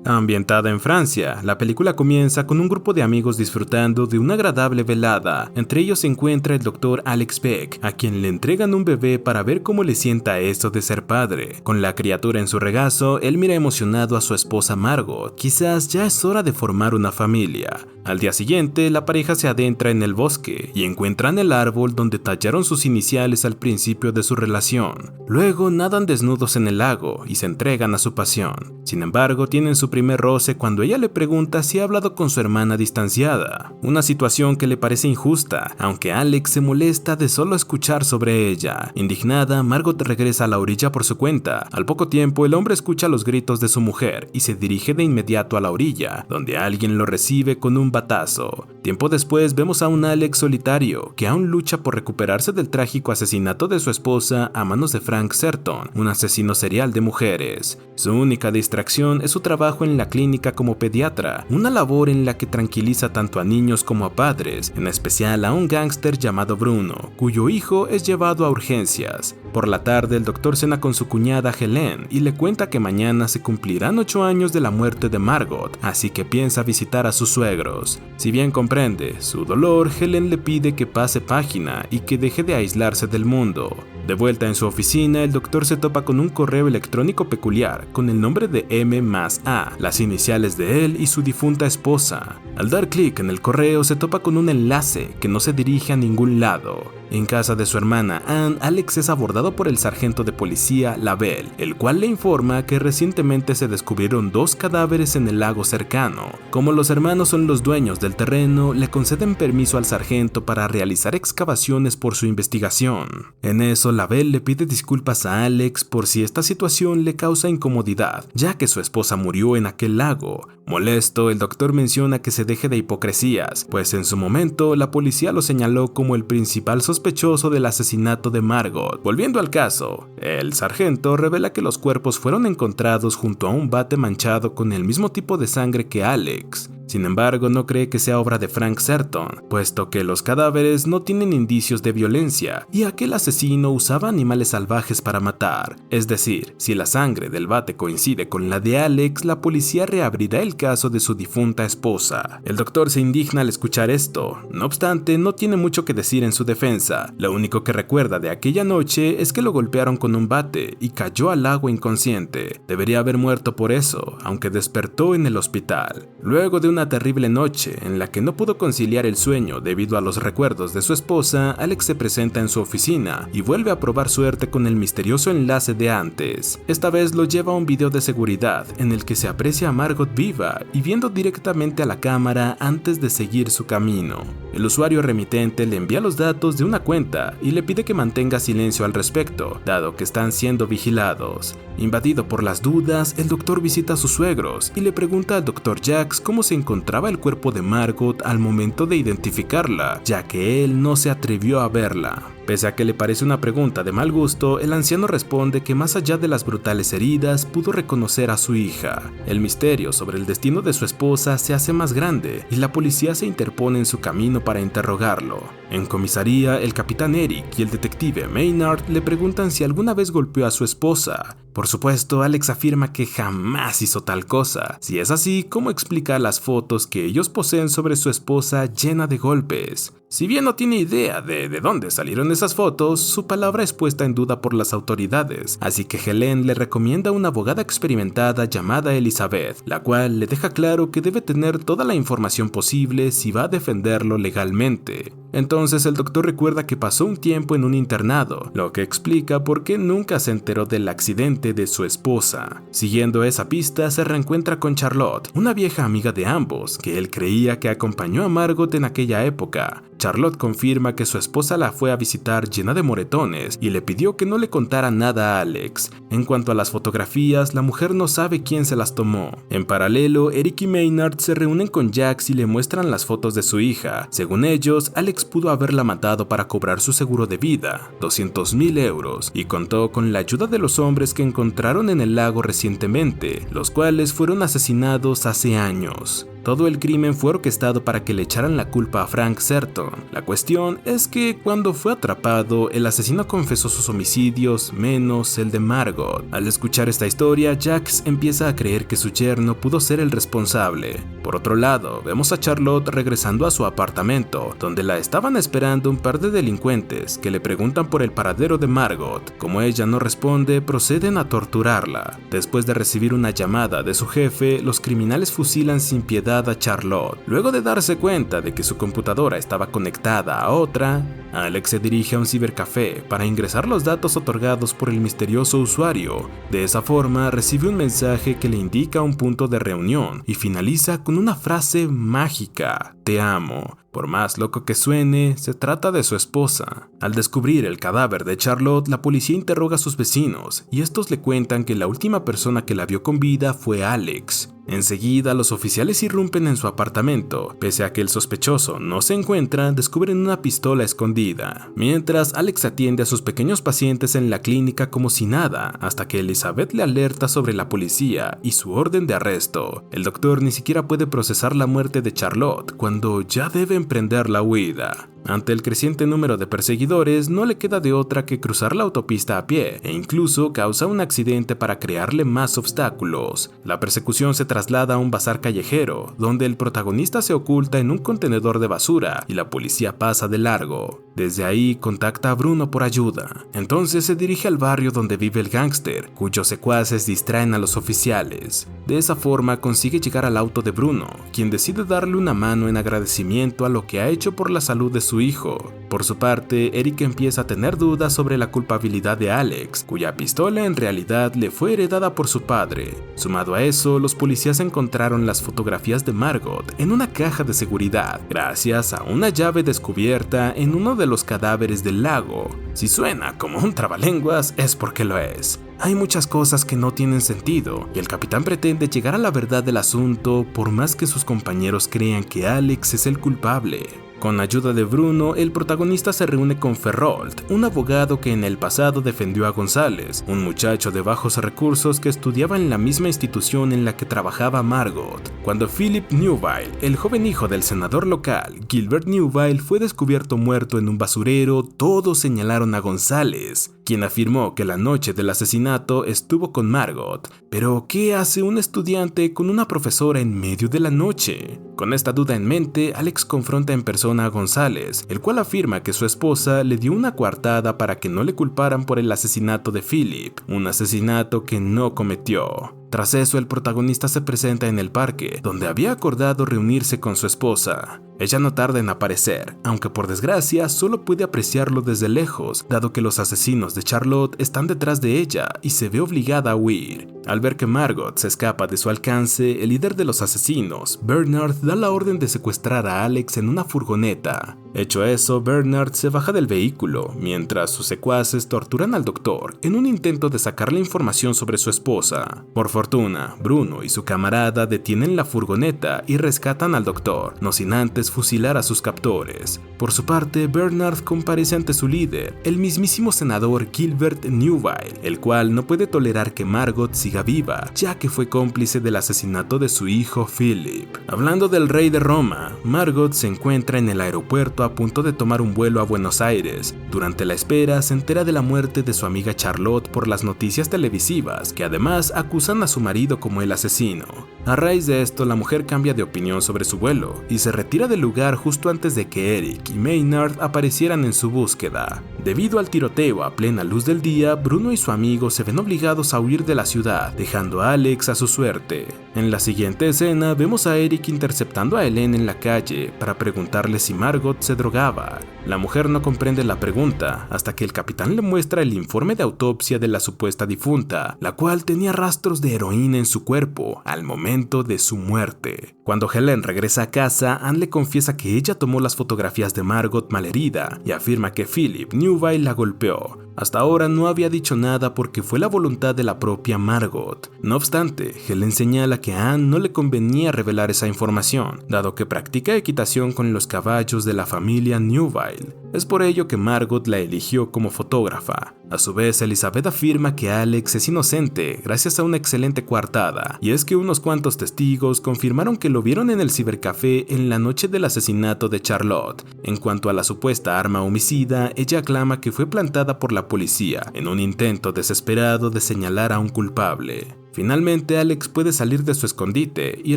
Ambientada en Francia, la película comienza con un grupo de amigos disfrutando de una agradable velada. Entre ellos se encuentra el Dr. Alex Beck, a quien le entregan un bebé para ver cómo le sienta eso de ser padre. Con la criatura en su regazo, él mira emocionado a su esposa Margot. Quizás ya es hora de formar una familia. Al día siguiente, la pareja se adentra en el bosque y encuentran el árbol donde tallaron sus iniciales al principio de su relación. Luego nadan desnudos en el lago y se entregan a su pasión. Sin embargo, tienen su primer roce cuando ella le pregunta si ha hablado con su hermana distanciada. Una situación que le parece injusta, aunque Alex se molesta de solo escuchar sobre ella. Indignada, Margot regresa a la orilla por su cuenta. Al poco tiempo, el hombre escucha los gritos de su mujer y se dirige de inmediato a la orilla, donde alguien lo recibe con un batazo. Tiempo después vemos a un Alex solitario que aún lucha por recuperarse del trágico asesinato de su esposa a manos de Frank Serton, un asesino serial de mujeres. Su única distracción es su trabajo en la clínica como pediatra, una labor en la que tranquiliza tanto a niños como a padres, en especial a un gángster llamado Bruno, cuyo hijo es llevado a urgencias. Por la tarde, el doctor cena con su cuñada Helen y le cuenta que mañana se cumplirán 8 años de la muerte de Margot, así que piensa visitar a sus suegros. Si bien comprende su dolor, Helen le pide que pase página y que deje de aislarse del mundo. De vuelta en su oficina, el doctor se topa con un correo electrónico peculiar con el nombre de M+A, las iniciales de él y su difunta esposa. Al dar clic en el correo, se topa con un enlace que no se dirige a ningún lado. En casa de su hermana Anne, Alex es abordado por el sargento de policía Labelle, el cual le informa que recientemente se descubrieron 2 cadáveres en el lago cercano. Como los hermanos son los dueños del terreno, le conceden permiso al sargento para realizar excavaciones por su investigación. En eso, Labelle le pide disculpas a Alex por si esta situación le causa incomodidad, ya que su esposa murió en aquel lago. Molesto, el doctor menciona que se deje de hipocresías, pues en su momento la policía lo señaló como el principal sospechoso del asesinato de Margot. Volviendo al caso, el sargento revela que los cuerpos fueron encontrados junto a un bate manchado con el mismo tipo de sangre que Alex. Sin embargo, no cree que sea obra de Frank Serton, puesto que los cadáveres no tienen indicios de violencia y aquel asesino usaba animales salvajes para matar. Es decir, si la sangre del bate coincide con la de Alex, la policía reabrirá el caso de su difunta esposa. El doctor se indigna al escuchar esto. No obstante, no tiene mucho que decir en su defensa. Lo único que recuerda de aquella noche es que lo golpearon con un bate y cayó al agua inconsciente. Debería haber muerto por eso, aunque despertó en el hospital. Luego de una terrible noche en la que no pudo conciliar el sueño debido a los recuerdos de su esposa, Alex se presenta en su oficina y vuelve a probar suerte con el misterioso enlace de antes. Esta vez lo lleva a un video de seguridad en el que se aprecia a Margot viva y viendo directamente a la cámara antes de seguir su camino. El usuario remitente le envía los datos de una cuenta y le pide que mantenga silencio al respecto, dado que están siendo vigilados. Invadido por las dudas, el doctor visita a sus suegros y le pregunta al Dr. Jax cómo se encontraba el cuerpo de Margot al momento de identificarla, ya que él no se atrevió a verla. Pese a que le parece una pregunta de mal gusto, el anciano responde que más allá de las brutales heridas, pudo reconocer a su hija. El misterio sobre el destino de su esposa se hace más grande y la policía se interpone en su camino para interrogarlo. En comisaría, el capitán Eric y el detective Maynard le preguntan si alguna vez golpeó a su esposa. Por supuesto, Alex afirma que jamás hizo tal cosa. Si es así, ¿cómo explica las fotos que ellos poseen sobre su esposa llena de golpes? Si bien no tiene idea de dónde salieron esas fotos, su palabra es puesta en duda por las autoridades, así que Helen le recomienda una abogada experimentada llamada Elizabeth, la cual le deja claro que debe tener toda la información posible si va a defenderlo legalmente. Entonces el doctor recuerda que pasó un tiempo en un internado, lo que explica por qué nunca se enteró del accidente de su esposa. Siguiendo esa pista, se reencuentra con Charlotte, una vieja amiga de ambos, que él creía que acompañó a Margot en aquella época. Charlotte confirma que su esposa la fue a visitar llena de moretones y le pidió que no le contara nada a Alex. En cuanto a las fotografías, la mujer no sabe quién se las tomó. En paralelo, Eric y Maynard se reúnen con Jax y le muestran las fotos de su hija. Según ellos, Alex pudo haberla matado para cobrar su seguro de vida, 200,000 euros, y contó con la ayuda de los hombres que encontraron en el lago recientemente, los cuales fueron asesinados hace años. Todo el crimen fue orquestado para que le echaran la culpa a Frank Serton. La cuestión es que cuando fue atrapado, el asesino confesó sus homicidios menos el de Margot. Al escuchar esta historia, Jax empieza a creer que su yerno pudo ser el responsable. Por otro lado, vemos a Charlotte regresando a su apartamento, donde la estaban esperando un par de delincuentes que le preguntan por el paradero de Margot. Como ella no responde, proceden a torturarla. Después de recibir una llamada de su jefe, los criminales fusilan sin piedad a Charlotte. Luego de darse cuenta de que su computadora estaba conectada a otra, Alex se dirige a un cibercafé para ingresar los datos otorgados por el misterioso usuario. De esa forma, recibe un mensaje que le indica un punto de reunión y finaliza con una frase mágica: "Te amo". Por más loco que suene, se trata de su esposa. Al descubrir el cadáver de Charlotte, la policía interroga a sus vecinos y estos le cuentan que la última persona que la vio con vida fue Alex. Enseguida, los oficiales irrumpen en su apartamento. Pese a que el sospechoso no se encuentra, descubren una pistola escondida. Mientras, Alex atiende a sus pequeños pacientes en la clínica como si nada, hasta que Elizabeth le alerta sobre la policía y su orden de arresto. El doctor ni siquiera puede procesar la muerte de Charlotte cuando ya debe emprender la huida. Ante el creciente número de perseguidores, no le queda de otra que cruzar la autopista a pie, e incluso causa un accidente para crearle más obstáculos. La persecución se traslada a un bazar callejero, donde el protagonista se oculta en un contenedor de basura y la policía pasa de largo. Desde ahí contacta a Bruno por ayuda. Entonces se dirige al barrio donde vive el gángster, cuyos secuaces distraen a los oficiales. De esa forma consigue llegar al auto de Bruno, quien decide darle una mano en agradecimiento a lo que ha hecho por la salud de su hijo. Por su parte, Eric empieza a tener dudas sobre la culpabilidad de Alex, cuya pistola en realidad le fue heredada por su padre. Sumado a eso, los policías encontraron las fotografías de Margot en una caja de seguridad, gracias a una llave descubierta en uno de los cadáveres del lago. Si suena como un trabalenguas, es porque lo es. Hay muchas cosas que no tienen sentido, y el capitán pretende llegar a la verdad del asunto por más que sus compañeros crean que Alex es el culpable. Con ayuda de Bruno, el protagonista se reúne con Ferrold, un abogado que en el pasado defendió a González, un muchacho de bajos recursos que estudiaba en la misma institución en la que trabajaba Margot. Cuando Philip Newville, el joven hijo del senador local, Gilbert Newville, fue descubierto muerto en un basurero, todos señalaron a González, quien afirmó que la noche del asesinato estuvo con Margot. Pero, ¿qué hace un estudiante con una profesora en medio de la noche? Con esta duda en mente, Alex confronta en persona a González, el cual afirma que su esposa le dio una coartada para que no le culparan por el asesinato de Philip, un asesinato que no cometió. Tras eso, el protagonista se presenta en el parque, donde había acordado reunirse con su esposa. Ella no tarda en aparecer, aunque por desgracia solo puede apreciarlo desde lejos, dado que los asesinos de Charlotte están detrás de ella y se ve obligada a huir. Al ver que Margot se escapa de su alcance, el líder de los asesinos, Bernard, da la orden de secuestrar a Alex en una furgoneta. Hecho eso, Bernard se baja del vehículo, mientras sus secuaces torturan al doctor en un intento de sacarle información sobre su esposa. Por fortuna, Bruno y su camarada detienen la furgoneta y rescatan al doctor, no sin antes fusilar a sus captores. Por su parte, Bernard comparece ante su líder, el mismísimo senador Gilbert Newville, el cual no puede tolerar que Margot siga viva, ya que fue cómplice del asesinato de su hijo Philip. Hablando del rey de Roma, Margot se encuentra en el aeropuerto a punto de tomar un vuelo a Buenos Aires. Durante la espera, se entera de la muerte de su amiga Charlotte por las noticias televisivas, que además acusan a su marido como el asesino. A raíz de esto, la mujer cambia de opinión sobre su vuelo y se retira del lugar justo antes de que Eric y Maynard aparecieran en su búsqueda. Debido al tiroteo a plena luz del día, Bruno y su amigo se ven obligados a huir de la ciudad, dejando a Alex a su suerte. En la siguiente escena, vemos a Eric interceptando a Helen en la calle para preguntarle si Margot se drogaba. La mujer no comprende la pregunta hasta que el capitán le muestra el informe de autopsia de la supuesta difunta, la cual tenía rastros de heroína en su cuerpo al momento de su muerte. Cuando Helen regresa a casa, Anne le confiesa que ella tomó las fotografías de Margot malherida y afirma que Philip Newville la golpeó. Hasta ahora no había dicho nada porque fue la voluntad de la propia Margot. No obstante, Helen señala que a Anne no le convenía revelar esa información, dado que practica equitación con los caballos de la familia Newville. Es por ello que Margot la eligió como fotógrafa. A su vez, Elizabeth afirma que Alex es inocente gracias a una excelente coartada, y es que unos cuantos cuantos testigos confirmaron que lo vieron en el cibercafé en la noche del asesinato de Charlotte. En cuanto a la supuesta arma homicida, ella aclama que fue plantada por la policía en un intento desesperado de señalar a un culpable. Finalmente, Alex puede salir de su escondite y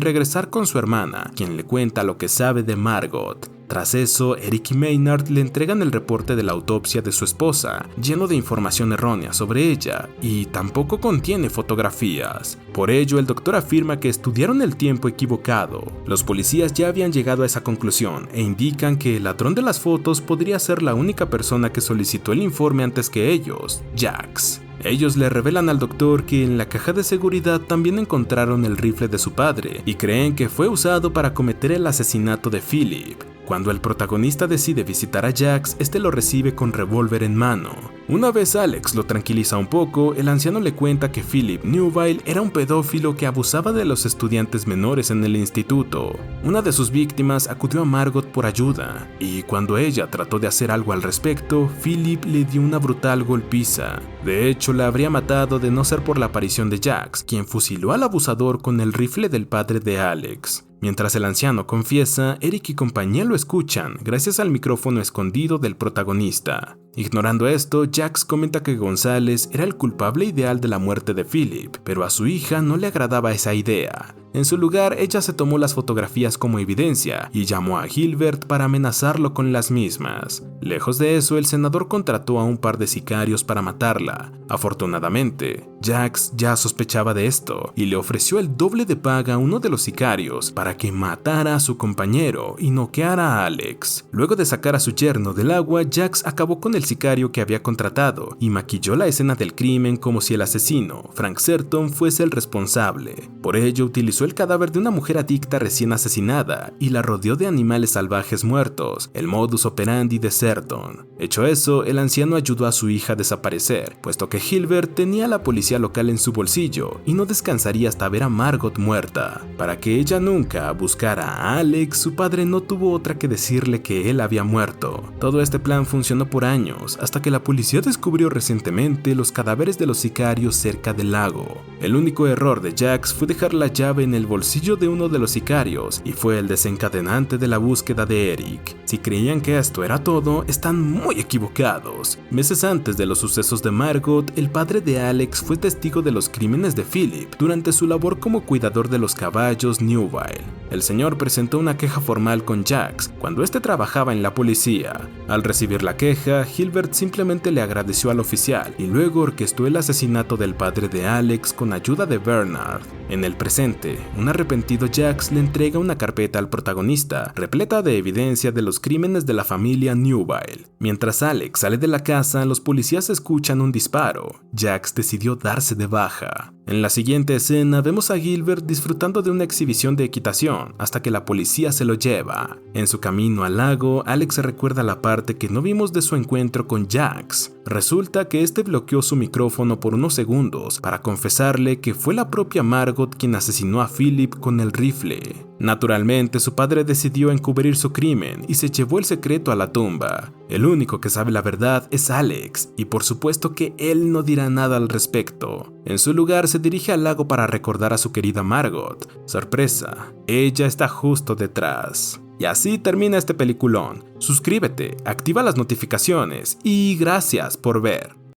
regresar con su hermana, quien le cuenta lo que sabe de Margot. Tras eso, Eric y Maynard le entregan el reporte de la autopsia de su esposa, lleno de información errónea sobre ella, y tampoco contiene fotografías. Por ello, el doctor afirma que estudiaron el tiempo equivocado. Los policías ya habían llegado a esa conclusión e indican que el ladrón de las fotos podría ser la única persona que solicitó el informe antes que ellos, Jax. Ellos le revelan al doctor que en la caja de seguridad también encontraron el rifle de su padre y creen que fue usado para cometer el asesinato de Philip. Cuando el protagonista decide visitar a Jax, este lo recibe con revólver en mano. Una vez Alex lo tranquiliza un poco, el anciano le cuenta que Philip Newville era un pedófilo que abusaba de los estudiantes menores en el instituto. Una de sus víctimas acudió a Margot por ayuda, y cuando ella trató de hacer algo al respecto, Philip le dio una brutal golpiza. De hecho, la habría matado de no ser por la aparición de Jax, quien fusiló al abusador con el rifle del padre de Alex. Mientras el anciano confiesa, Eric y compañía lo escuchan gracias al micrófono escondido del protagonista. Ignorando esto, Jax comenta que González era el culpable ideal de la muerte de Philip, pero a su hija no le agradaba esa idea. En su lugar, ella se tomó las fotografías como evidencia y llamó a Gilbert para amenazarlo con las mismas. Lejos de eso, el senador contrató a un par de sicarios para matarla. Afortunadamente, Jax ya sospechaba de esto y le ofreció el doble de paga a uno de los sicarios para que matara a su compañero y noqueara a Alex. Luego de sacar a su yerno del agua, Jax acabó con el sicario que había contratado y maquilló la escena del crimen como si el asesino, Frank Serton, fuese el responsable. Por ello, utilizó el cadáver de una mujer adicta recién asesinada y la rodeó de animales salvajes muertos, el modus operandi de Serton. Hecho eso, el anciano ayudó a su hija a desaparecer, puesto que Gilbert tenía a la policía local en su bolsillo y no descansaría hasta ver a Margot muerta. Para que ella nunca buscara a Alex, su padre no tuvo otra que decirle que él había muerto. Todo este plan funcionó por años, hasta que la policía descubrió recientemente los cadáveres de los sicarios cerca del lago. El único error de Jax fue dejar la llave en el bolsillo de uno de los sicarios y fue el desencadenante de la búsqueda de Eric. Si creían que esto era todo, están muy equivocados. Meses antes de los sucesos de Margot, el padre de Alex fue testigo de los crímenes de Philip durante su labor como cuidador de los caballos Newville. El señor presentó una queja formal con Jax cuando este trabajaba en la policía. Al recibir la queja, Gilbert simplemente le agradeció al oficial y luego orquestó el asesinato del padre de Alex con ayuda de Bernard. En el presente, un arrepentido Jax le entrega una carpeta al protagonista, repleta de evidencia de los crímenes de la familia Newville. Mientras Alex sale de la casa, los policías escuchan un disparo. Jax decidió darse de baja. En la siguiente escena vemos a Gilbert disfrutando de una exhibición de equitación hasta que la policía se lo lleva. En su camino al lago, Alex recuerda la parte que no vimos de su encuentro con Jax. Resulta que este bloqueó su micrófono por unos segundos para confesarle que fue la propia Margot quien asesinó a Philip con el rifle. Naturalmente, su padre decidió encubrir su crimen y se llevó el secreto a la tumba. El único que sabe la verdad es Alex, y por supuesto que él no dirá nada al respecto. En su lugar, se dirige al lago para recordar a su querida Margot. Sorpresa, ella está justo detrás. Y así termina este peliculón. Suscríbete, activa las notificaciones y gracias por ver.